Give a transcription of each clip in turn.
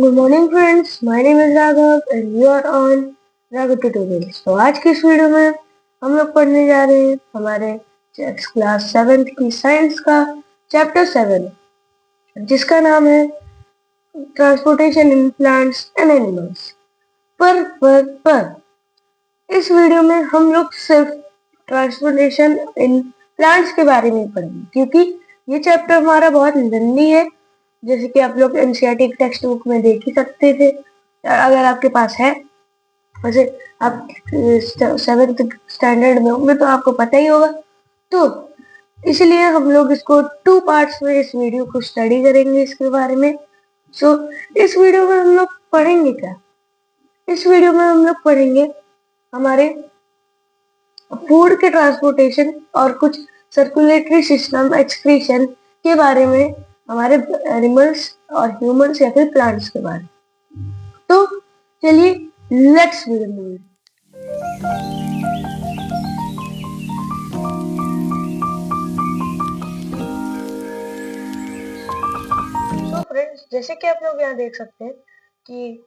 Good morning friends, my name is Raghav and you are on Raghav tutorials. तो आज की इस वीडियो में हम लोग पढ़ने जा रहे हैं हमारे क्लास 7th की साइंस का चैप्टर 7, जिसका नाम है transportation in plants and animals. पर इस वीडियो में हम लोग सिर्फ ट्रांसपोर्टेशन इन प्लांट्स के बारे में पढ़ेंगे, क्योंकि ये चैप्टर हमारा बहुत लंबी है। जैसे कि आप लोग एनसीईआरटी टेक्स्ट बुक में देख ही सकते थे, अगर आपके पास है। वैसे आप 7th स्टैंडर्ड में होंगे तो आपको पता ही होगा। तो इसलिए हम लोग इसको 2 पार्ट्स में इस वीडियो को स्टडी करेंगे इसके बारे में। सो इस वीडियो में हम लोग पढ़ेंगे क्या? इस वीडियो में हम लोग पढ़ेंगे हमारे फूड के ट्रांसपोर्टेशन और कुछ सर्कुलेटरी सिस्टम एक्सक्रीशन के बारे में, हमारे एनिमल्स और ह्यूमंस या फिर प्लांट्स के बारे में। तो चलिए लेट्स बिगिन। तो फ्रेंड्स, जैसे कि आप लोग यहाँ देख सकते हैं कि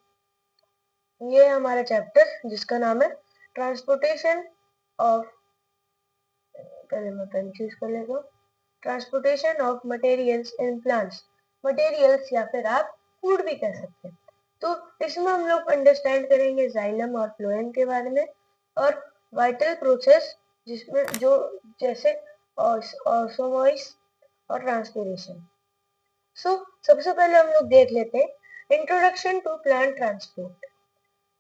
ये हमारा चैप्टर जिसका नाम है ट्रांसपोर्टेशन ऑफ, पहले मैं पेन चूज कर लेता हूँ, transportation of materials in plants. Materials या फिर आप फूड भी कह सकते हैं। तो इसमें हम लोग अंडरस्टैंड करेंगे जाइलम और फ्लोएम के बारे में और वाइटल प्रोसेस जिसमें जो जैसे ऑस्मोसिस और ट्रांसपिरेशन। सबसे पहले हम लोग देख लेते हैं इंट्रोडक्शन टू प्लांट ट्रांसपोर्ट।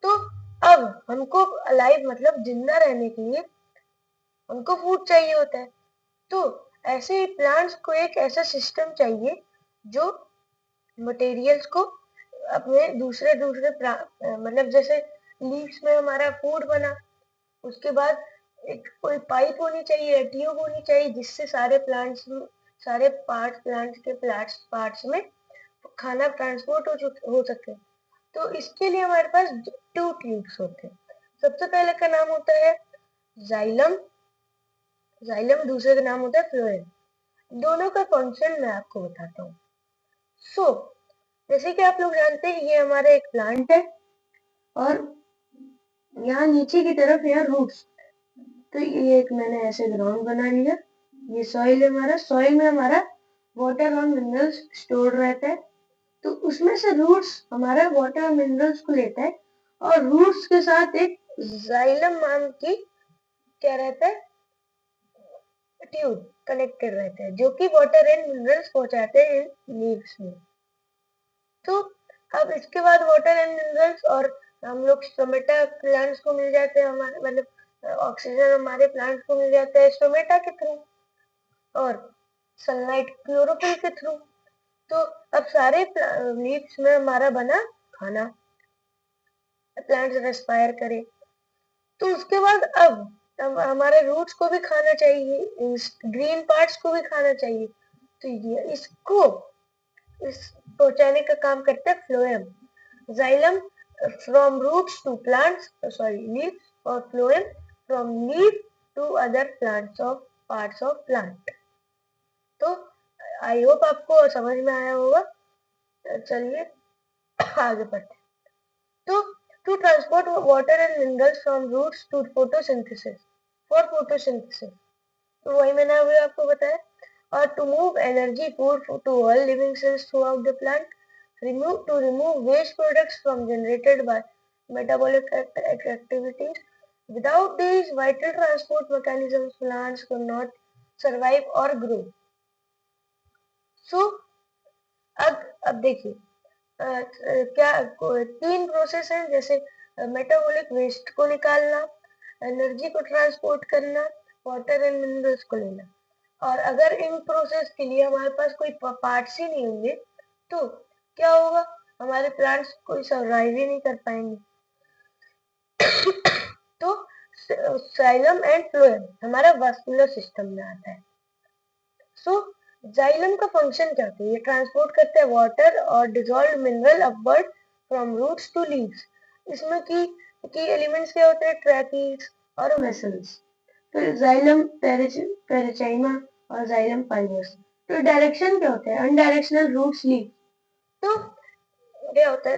तो अब हमको अलाइव मतलब जिंदा रहने के लिए हमको फूड चाहिए होता है। तो ऐसे ही प्लांट्स को एक ऐसा सिस्टम चाहिए जो मटेरियल्स को अपने दूसरे दूसरे मतलब जैसे लीव्स में हमारा फूड बना, उसके बाद एक कोई पाइप होनी चाहिए, ट्यूब होनी चाहिए, जिससे सारे प्लांट्स, सारे पार्ट्स, प्लांट्स के पार्ट्स में खाना ट्रांसपोर्ट हो सके। तो इसके लिए हमारे पास 2 ट्यूब्स होते हैं। सबसे पहले का नाम होता है जाइलम, दूसरे का नाम होता है फ्लोएम। दोनों का फंक्शन मैं आपको बताता हूँ। जैसे कि आप लोग जानते हैं, ये हमारा एक प्लांट है और यहाँ नीचे की तरफ यहाँ रूट्स। तो ये एक मैंने ऐसे ग्राउंड बना लिया। ये सॉइल है हमारा, सॉइल में हमारा वाटर और मिनरल्स स्टोर रहता है। तो उसमें से रूट्स हमारा वाटर और मिनरल्स को लेता है और रूट्स के साथ एक जाइलम नाम की क्या रहता है, ट्यूब कनेक्टेड रहते हैं, जो कि वाटर एंड मिनरल्स पहुंचाते हैं लीव्स में। तो अब इसके बाद वाटर एंड मिनरल्स और हम लोग स्टोमेटा प्लांट्स को मिल जाते हैं, हमारे मतलब ऑक्सीजन हमारे प्लांट्स को मिल जाता है स्टोमेटा के थ्रू और सनलाइट क्लोरोफिल के थ्रू। तो अब सारे लीव्स में हमारा बना खाना प्लांट्स रेस्पायर करे। तो उसके बाद अब हमारे रूट्स को भी खाना चाहिए, ग्रीन पार्ट्स को भी खाना चाहिए। तो ये इसको इस पहुंचाने का काम करता है phloem. Xylem from roots to plants, sorry leaves, और phloem from leaf to other plants of parts of plant. तो आई होप आपको समझ में आया होगा। चलिए आगे बढ़ते हैं। तो to transport water and minerals from roots to photosynthesis, for photosynthesis, तो वही मैंने अभी आपको बताया। और to move energy food to all living cells throughout the plant, remove waste products from generated by metabolic activities. Without these vital transport mechanisms, plants could not survive or grow. अब देखिए, क्या 3 प्रोसेस हैं, जैसे metabolic waste को निकालना, energy को transport करना, water and minerals को लेना। और अगर इन प्रोसेस के लिए हमारे पास कोई पार्ट्स ही नहीं होंगे तो क्या होगा, हमारे प्लांट्स कोई सर्वाइव ही नहीं कर पाएंगे। तो जाइलम एंड फ्लोएम हमारा वास्कुलर सिस्टम में आता है। जाइलम का फंक्शन क्या होता है, ये ट्रांसपोर्ट करते हैं वाटर और dissolved mineral upward from roots to leaves. इसमें की एलिमेंट्स क्या होते हैं, ट्रैकीज और वेसल्स। फिर जाइलम पेरिचाइमा और जाइलम फाइबर्स। तो डायरेक्शन क्या होता है, अनडायरेक्शनल रूट्स लीव। तो क्या होता है,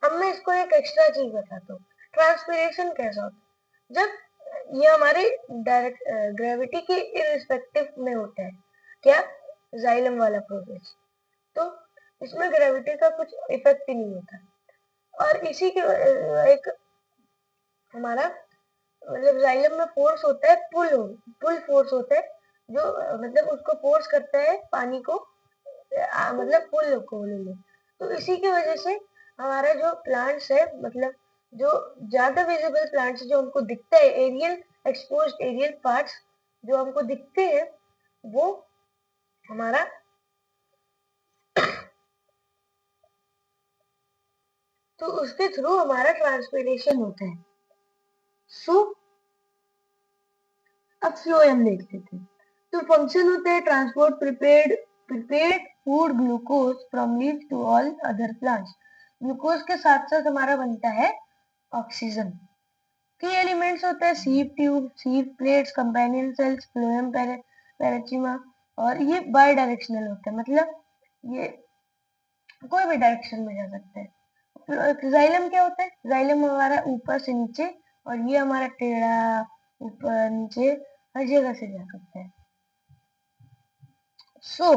अब मैं इसको एक एक्स्ट्रा चीज बताता हूँ। ट्रांसपीरेशन कैसा होता है, जब ये हमारे डायरेक्ट ग्रेविटी के इरिस्पेक्टिव में होता है, क्या, जाइलम वाला प्रोसेस, तो इसमें ग्रेविटी का कुछ इफेक्ट ही नहीं होता। और इसी के एक हमारा मतलब जाइलम में फोर्स होता है, पुल फोर्स होता है, जो मतलब उसको फोर्स करता है पानी को, मतलब पुल को ले ले। तो इसी की वजह से हमारा जो प्लांट्स है, मतलब जो ज्यादा विजिबल प्लांट्स जो हमको दिखता है, एरियल एक्सपोज्ड एरियल पार्ट्स जो हमको दिखते हैं, वो हमारा तो उसके थ्रू हमारा ट्रांसपीरेशन होता है। सो अब फ्लोएम देख लेते हैं। तो फंक्शन होता है transport prepared food glucose from leaf to all other plants. Glucose के साथ साथ हमारा बनता है ऑक्सीजन। की एलिमेंट्स होते हैं sieve tube, sieve plates, companion cells, phloem parenchyma, और ये बाई डायरेक्शनल होता है, मतलब ये कोई भी डायरेक्शन में जा सकता है। जाइलम क्या होता है, जाइलम हमारा ऊपर से नीचे, और ये हमारा टेढ़ा ऊपर नीचे हर जगह से जा सकता है। सो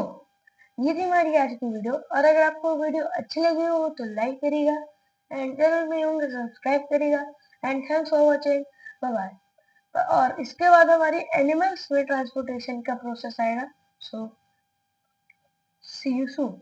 ये थी हमारी आज की वीडियो, और अगर आपको वीडियो अच्छी लगी हो तो लाइक करिएगा, एंड चैनल में होंगे सब्सक्राइब करिएगा, and thanks for watching, bye bye. और इसके बाद हमारी एनिमल्स में ट्रांसपोर्टेशन का प्रोसेस आएगा। सो सी यू सून।